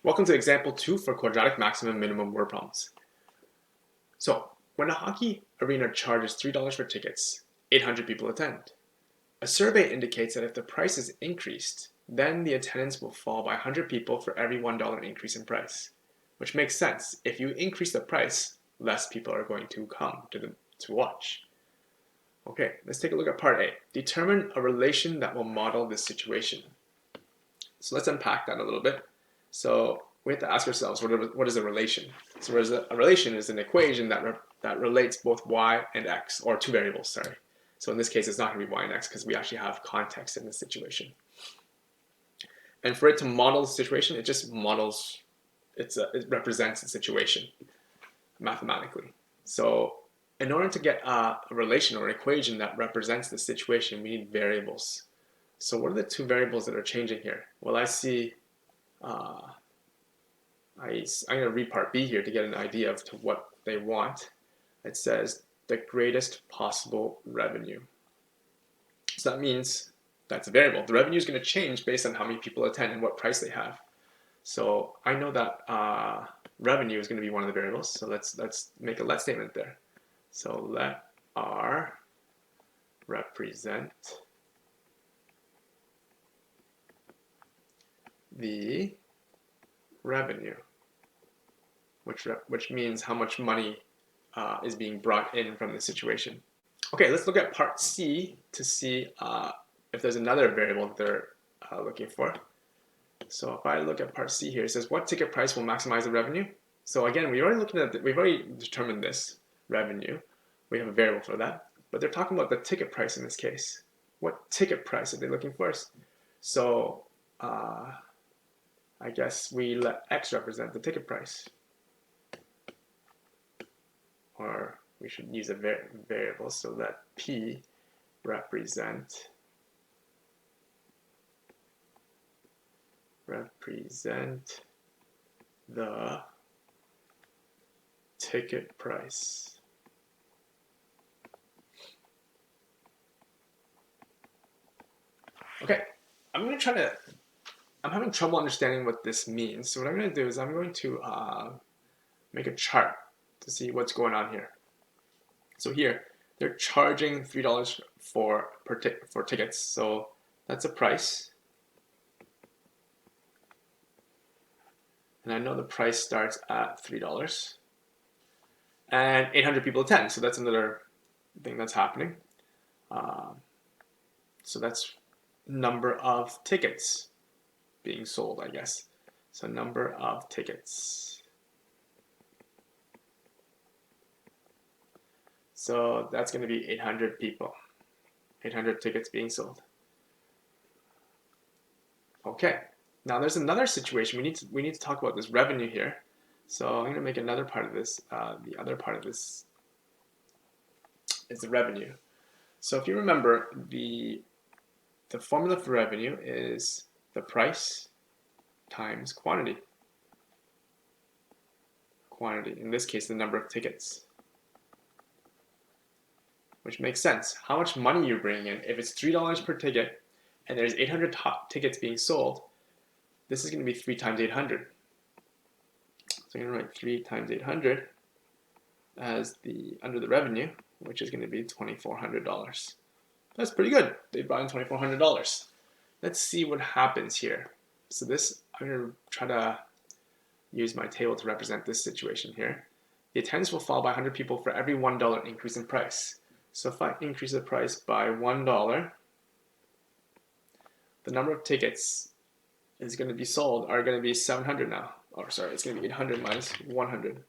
Welcome to example 2 for quadratic maximum minimum word problems. So, when a hockey arena charges $3 for tickets, 800 people attend. A survey indicates that if the price is increased, then the attendance will fall by 100 people for every $1 increase in price. Which makes sense. If you increase the price, less people are going to come to watch. Okay, let's take a look at part A. Determine a relation that will model this situation. So let's unpack that a little bit. So we have to ask ourselves, what is a relation? So a relation is an equation that relates both y and x, or two variables, sorry. So in this case, it's not going to be y and x because we actually have context in this situation. And for it to model the situation, it just models, it represents the situation mathematically. So in order to get a relation or equation that represents the situation, we need variables. So what are the two variables that are changing here? Well, I see, I'm going to read part B here to get an idea of to what they want. It says the greatest possible revenue. So that means that's a variable. The revenue is going to change based on how many people attend and what price they have. So I know that revenue is going to be one of the variables. So let's make a let statement there. So let R represent the revenue, which means how much money is being brought in from the situation. Okay, let's look at part C to see if there's another variable that they're looking for. So if I look at part C here, it says what ticket price will maximize the revenue? So again, we've already determined this revenue. We have a variable for that, but they're talking about the ticket price in this case. What ticket price are they looking for? So I guess we let X represent the ticket price. Or we should use a variable, so let P represent the ticket price. Okay, I'm having trouble understanding what this means. So what I'm going to do is I'm going to make a chart to see what's going on here. So here, they're charging $3 for tickets. So that's a price. And I know the price starts at $3. And 800 people attend. So that's another thing that's happening. So that's number of tickets being sold, I guess. So number of tickets. So that's going to be 800 people, 800 tickets being sold. Okay, now there's another situation. We need to talk about this revenue here. So I'm going to make another part of this. The other part of this is the revenue. So if you remember, the formula for revenue is the price times quantity. Quantity, in this case, the number of tickets. Which makes sense. How much money you're bringing in. If it's $3 per ticket and there's 800 tickets being sold, this is going to be 3 times 800. So I'm going to write 3 times 800 as under the revenue, which is going to be $2,400. That's pretty good. They brought in $2,400. Let's see what happens here. So I'm going to try to use my table to represent this situation here. The attendance will fall by 100 people for every $1 increase in price. So if I increase the price by $1, the number of tickets is going to be sold are going to be 700 now. Or sorry, it's going to be 800 minus 100.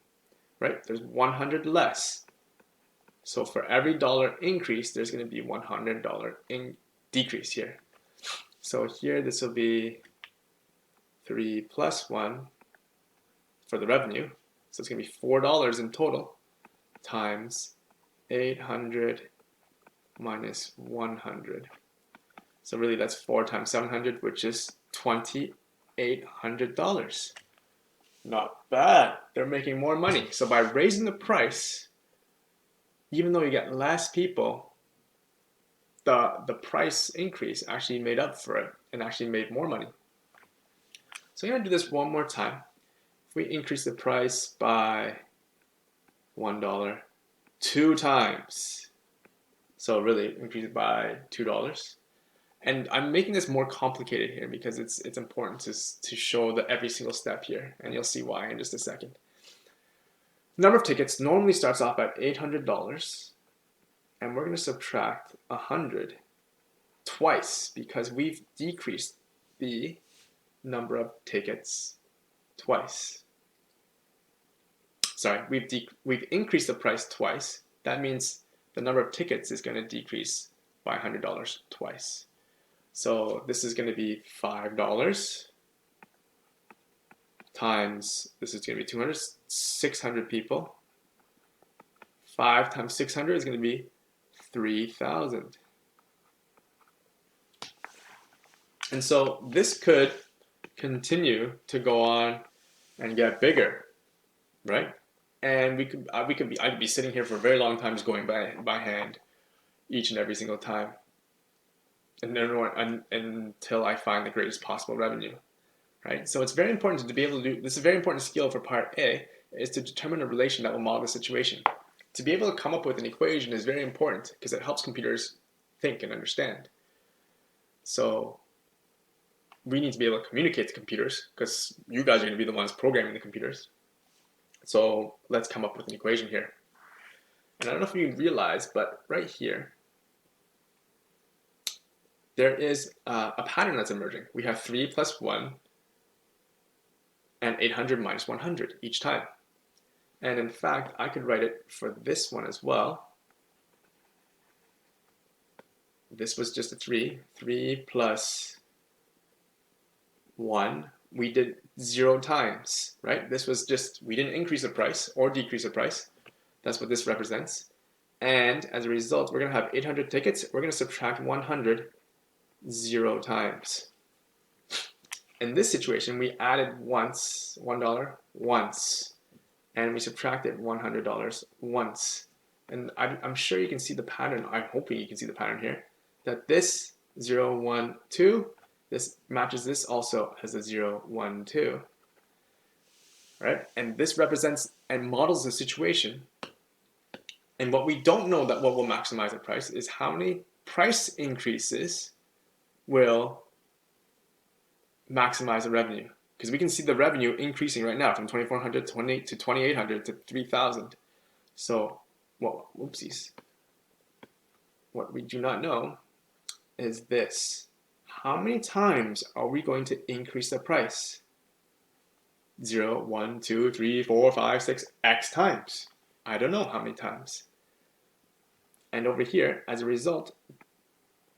Right? There's 100 less. So for every dollar increase, there's going to be $100 decrease here. So here this will be 3 plus 1 for the revenue. So it's going to be $4 in total times 800 minus 100. So really that's 4 times 700, which is $2,800. Not bad. They're making more money. So by raising the price, even though you get less people, the price increase actually made up for it and actually made more money. So I'm going to do this one more time. If we increase the price by $1 2 times, so really increase it by $2. And I'm making this more complicated here because it's important to show the every single step here, and you'll see why in just a second. The number of tickets normally starts off at $800, and we're going to subtract 100 twice because we've decreased the number of tickets twice. Sorry, we've increased the price twice. That means the number of tickets is going to decrease by $100 twice. So this is going to be $5 times, this is going to be 200, 600 people. 5 times 600 is going to be 3,000. And so this could continue to go on and get bigger, right? And I could be sitting here for a very long time just going by hand each and every single time. And until I find the greatest possible revenue, right? So it's very important to be able to do, this is a very important skill for part A, is to determine a relation that will model the situation. To be able to come up with an equation is very important because it helps computers think and understand. So we need to be able to communicate to computers because you guys are going to be the ones programming the computers. So let's come up with an equation here. And I don't know if you realize, but right here, there is a pattern that's emerging. We have 3 plus 1 and 800 minus 100 each time. And in fact, I could write it for this one as well. This was just a 3. 3 plus 1. We did 0 times, right? This was just, we didn't increase the price or decrease the price. That's what this represents. And as a result, we're going to have 800 tickets. We're going to subtract 100 0 times. In this situation, we added $1 once, and we subtracted $100 once. And I'm sure you can see the pattern. I'm hoping you can see the pattern here, that this 0, 1, 2, this matches this also as a 0, 1, 2. Right? And this represents and models the situation. And what we don't know that what will maximize the price is how many price increases will maximize the revenue, because we can see the revenue increasing right now from 2,400 to 2,800 to 3,000. So, well, whoopsies. What we do not know is this: how many times are we going to increase the price? 0, 1, 2, 3, 4, 5, 6, X times. I don't know how many times. And over here, as a result,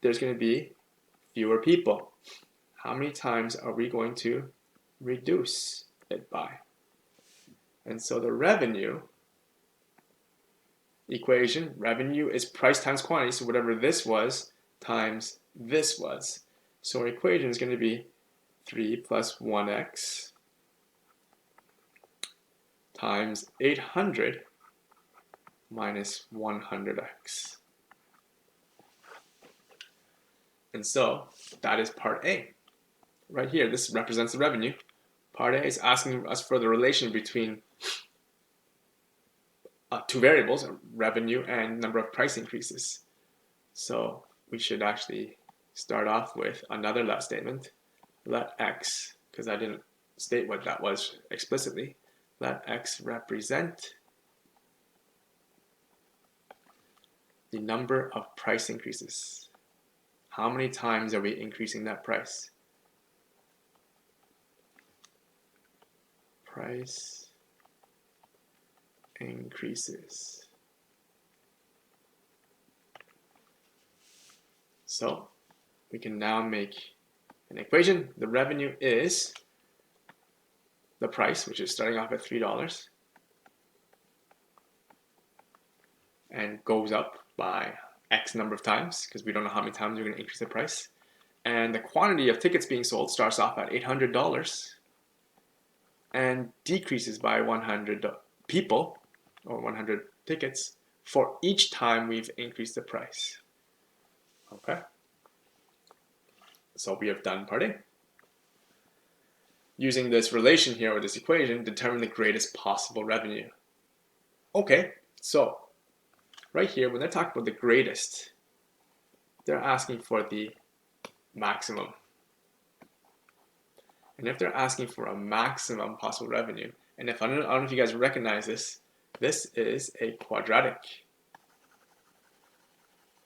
there's going to be fewer people. How many times are we going to reduce it by? And so the revenue equation, revenue is price times quantity, so whatever this was times this was. So our equation is going to be 3 plus 1x times 800 minus 100x. And so that is part A. Right here, this represents the revenue. Part A is asking us for the relation between two variables, revenue and number of price increases. So we should actually start off with another let statement. Let x, because I didn't state what that was explicitly, let x represent the number of price increases. How many times are we increasing that price? Price increases. So we can now make an equation. The revenue is the price, which is starting off at $3, and goes up by X number of times, because we don't know how many times we're going to increase the price. And the quantity of tickets being sold starts off at $800 and decreases by 100 people, or 100 tickets, for each time we've increased the price. Okay? So we have done part A. using this relation here with this equation, determine the greatest possible revenue. Okay, so right here, when they're talking about the greatest, they're asking for the maximum. And if they're asking for a maximum possible revenue, and if I don't know if you guys recognize this, this is a quadratic.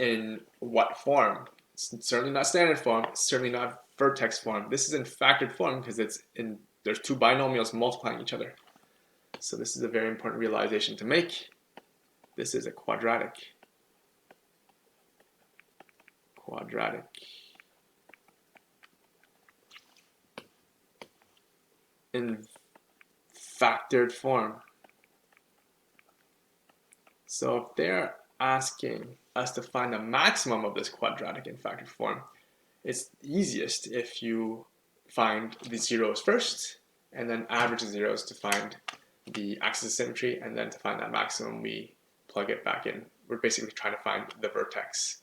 In what form? It's certainly not standard form, it's certainly not vertex form. This is in factored form because there's two binomials multiplying each other. So this is a very important realization to make. This is a quadratic. Quadratic. In factored form. So if they're asking us to find the maximum of this quadratic in factored form, it's easiest if you find the zeros first and then average the zeros to find the axis of symmetry, and then to find that maximum we plug it back in. We're basically trying to find the vertex.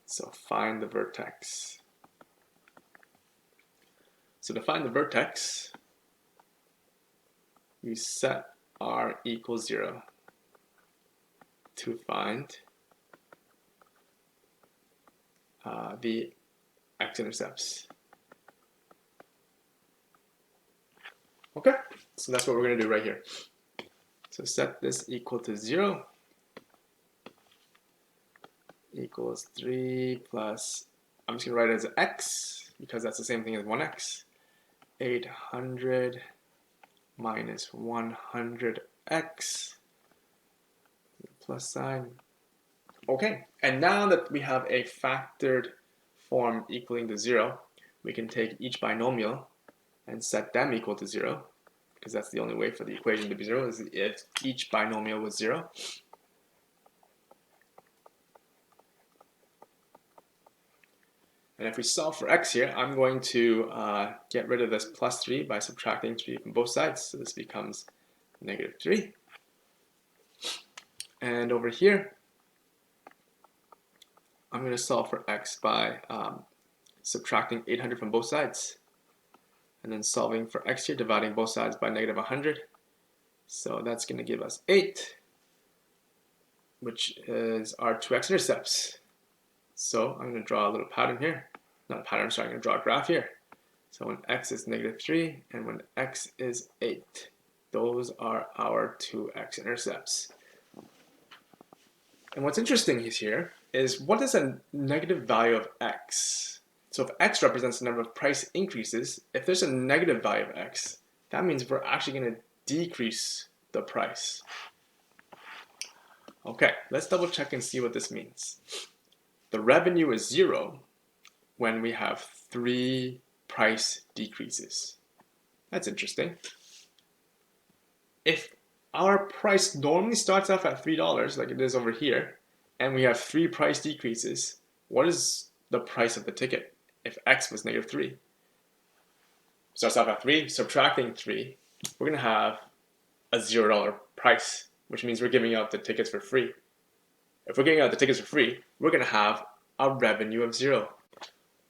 So find the vertex. So to find the vertex, we set r equals 0 to find the x-intercepts. Okay, so that's what we're going to do right here. So set this equal to 0 equals 3 plus, I'm just going to write it as x because that's the same thing as 1x. 800 minus 100x plus sign. Okay, and now that we have a factored form equaling to 0, we can take each binomial and set them equal to 0, because that's the only way for the equation to be 0, is if each binomial was 0. And if we solve for x here, I'm going to get rid of this plus 3 by subtracting 3 from both sides. So this becomes negative 3. And over here, I'm going to solve for x by subtracting 800 from both sides. And then solving for x here, dividing both sides by negative 100. So that's going to give us 8, which is our two x-intercepts. So I'm going to draw a little pattern here. Not a pattern, sorry, I'm going to draw a graph here. So when x is negative 3 and when x is 8, those are our two x-intercepts. And what's interesting here is, what is a negative value of x? So if x represents the number of price increases, if there's a negative value of x, that means we're actually going to decrease the price. Okay, let's double check and see what this means. The revenue is 0 when we have 3 price decreases. That's interesting. If our price normally starts off at $3, like it is over here, and we have 3 price decreases, what is the price of the ticket if x was negative 3? Starts off at 3, subtracting 3, we're going to have a $0 price, which means we're giving out the tickets for free. If we're giving out the tickets for free, we're going to have a revenue of 0.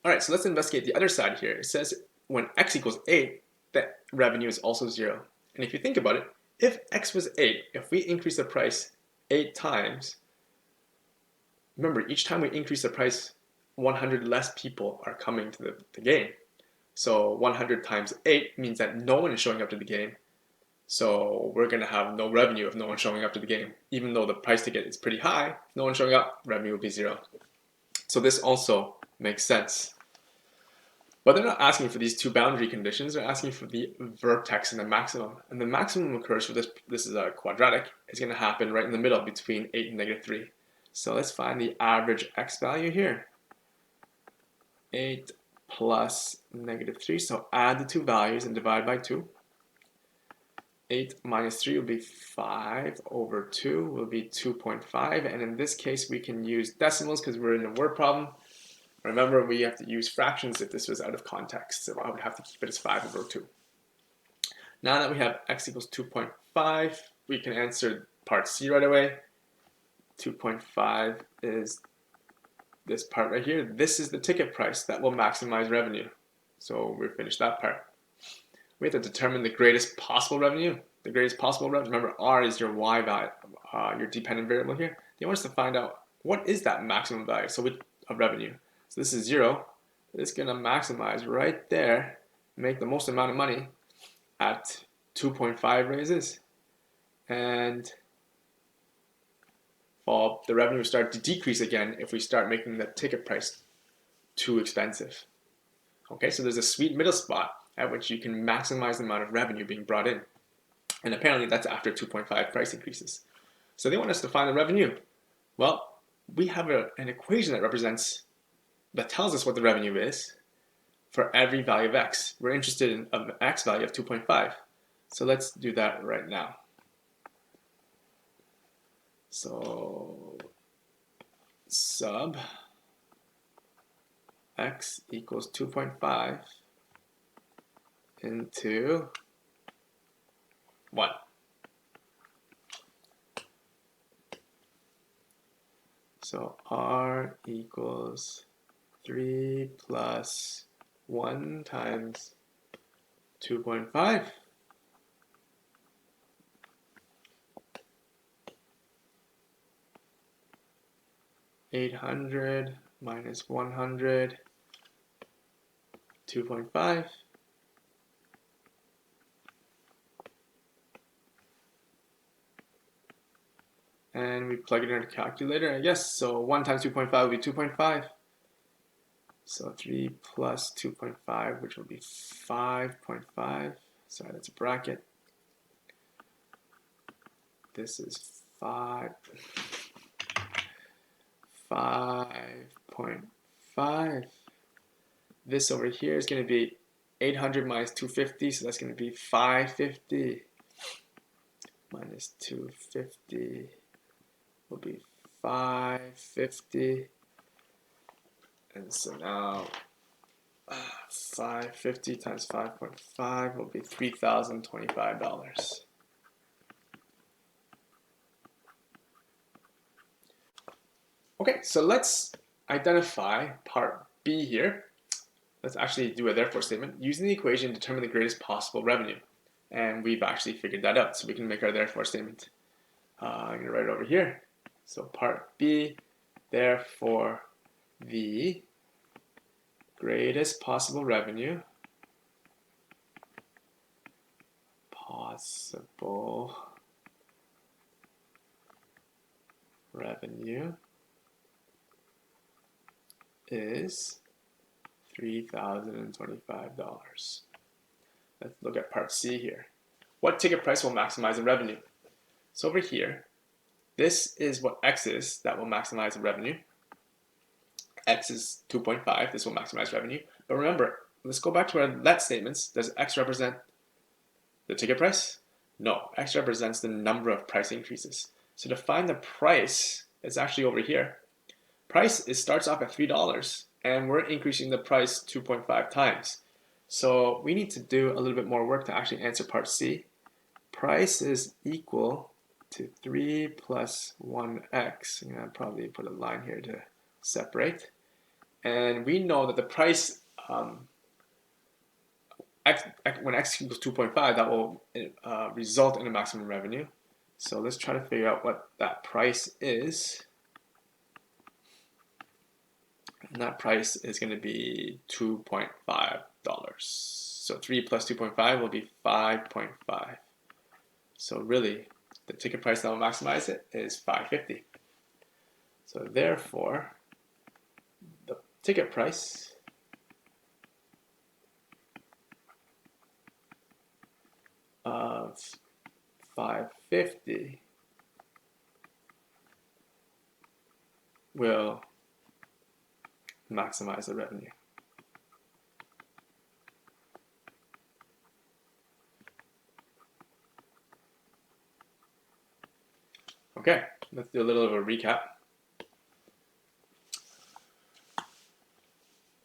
Alright, so let's investigate the other side here. It says when x equals 8, that revenue is also 0. And if you think about it, if x was 8, if we increase the price 8 times, remember, each time we increase the price, 100 less people are coming to the game. So 100 times 8 means that no one is showing up to the game. So we're going to have no revenue if no one's showing up to the game. Even though the price ticket is pretty high, if no one's showing up, revenue will be 0. So this also makes sense. But they're not asking for these two boundary conditions, they're asking for the vertex and the maximum. And the maximum occurs for this is a quadratic, it's going to happen right in the middle between 8 and negative 3. So let's find the average x value here. 8 plus negative 3, so add the two values and divide by 2. 8 minus 3 will be 5 over 2 will be 2.5, and in this case we can use decimals because we're in a word problem. Remember, we have to use fractions if this was out of context, so I would have to keep it as 5 over 2. Now that we have x equals 2.5, we can answer part C right away. 2.5 is this part right here. This is the ticket price that will maximize revenue. So we finished that part. We have to determine the greatest possible revenue. The greatest possible revenue, remember R is your Y value, your dependent variable here. They want us to find out what is that maximum value of revenue. So this is 0. It's going to maximize right there, make the most amount of money at 2.5 raises. And the revenue will start to decrease again if we start making the ticket price too expensive. Okay, so there's a sweet middle spot at which you can maximize the amount of revenue being brought in. And apparently that's after 2.5 price increases. So they want us to find the revenue. Well, we have an equation that tells us what the revenue is for every value of x. We're interested in an x value of 2.5. So let's do that right now. So sub x equals 2.5 into 1. So R equals 3 plus 1 times 2.5. $800 minus 100, 2.5. And we plug it in our calculator, I guess. So 1 times 2.5 will be 2.5. So 3 plus 2.5, which will be 5.5. Sorry, that's a bracket. This is 5.5. This over here is going to be 800 minus 250, so that's going to be 550 minus 250 will be 550. And so now 550 times 5.5 will be $3,025. Okay, so let's identify part B here. Let's actually do a therefore statement. Using the equation, determine the greatest possible revenue. And we've actually figured that out, so we can make our therefore statement. I'm going to write it over here. So part B, therefore the greatest possible revenue is $3,025. Let's look at part C here. What ticket price will maximize the revenue? So over here, this is what X is that will maximize the revenue. X is 2.5, this will maximize revenue. But remember, let's go back to our let statements. Does X represent the ticket price? No, X represents the number of price increases. So to find the price, it's actually over here. Price starts off at $3 and we're increasing the price 2.5 times. So we need to do a little bit more work to actually answer part C. Price is equal to 3 plus 1x. I'm going to probably put a line here to separate. And we know that the price, when x equals 2.5, that will result in a maximum revenue. So let's try to figure out what that price is. And that price is going to be $2.5. So 3 plus 2.5 will be 5.5. So really, the ticket price that will maximize it is $5.50. So therefore, the ticket price of $5.50 will maximize the revenue. Okay, let's do a little of a recap.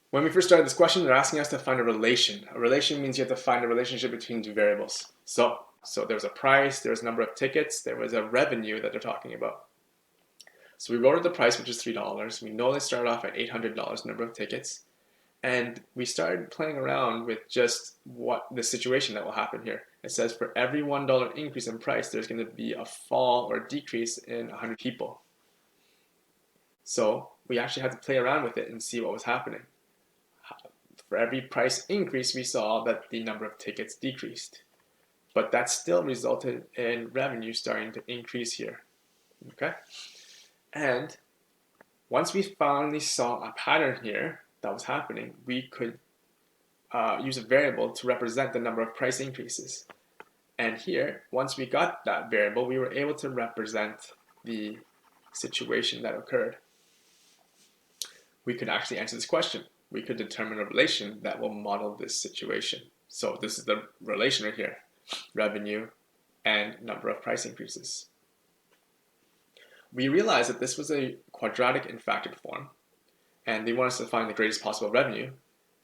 When we first started this question, they're asking us to find a relation. A relation means you have to find a relationship between two variables. So there was a price, there was a number of tickets, there was a revenue that they're talking about. So we wrote out the price, which is $3. We know they started off at $800 number of tickets. And we started playing around with just what the situation that will happen here. It says for every $1 increase in price, there's going to be a fall or decrease in 100 people. So we actually had to play around with it and see what was happening. For every price increase, we saw that the number of tickets decreased. But that still resulted in revenue starting to increase here. Okay? And once we finally saw a pattern here that was happening, we could use a variable to represent the number of price increases. And here, once we got that variable, we were able to represent the situation that occurred. We could actually answer this question. We could determine a relation that will model this situation. So this is the relation right here, revenue and number of price increases. We realized that this was a quadratic in factored form, and they want us to find the greatest possible revenue.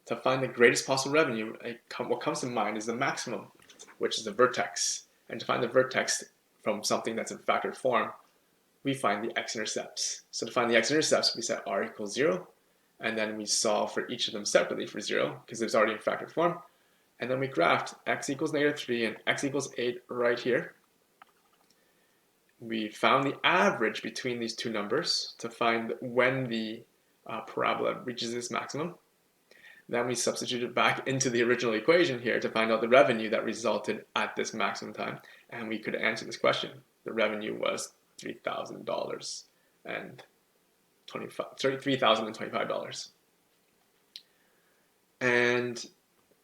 To find the greatest possible revenue, what comes to mind is the maximum, which is the vertex. And to find the vertex from something that's in factored form, we find the x-intercepts. So to find the x-intercepts, we set r equals 0, and then we solve for each of them separately for 0, because it's already in factored form. And then we graphed x equals -3 and x equals 8 right here. We found the average between these two numbers to find when the parabola reaches its maximum. Then we substituted back into the original equation here to find out the revenue that resulted at this maximum time, and we could answer this question. The revenue was $3,025. And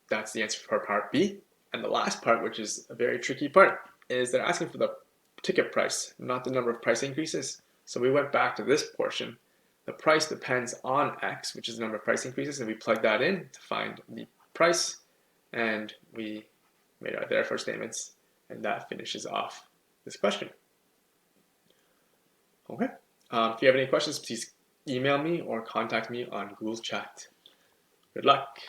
that's the answer for part B. And the last part, which is a very tricky part, is they're asking for the ticket price, not the number of price increases. So we went back to this portion. The price depends on x, which is the number of price increases, and we plugged that in to find the price, and we made our therefore statements, and that finishes off this question. Okay. If you have any questions, please email me or contact me on Google Chat. Good luck.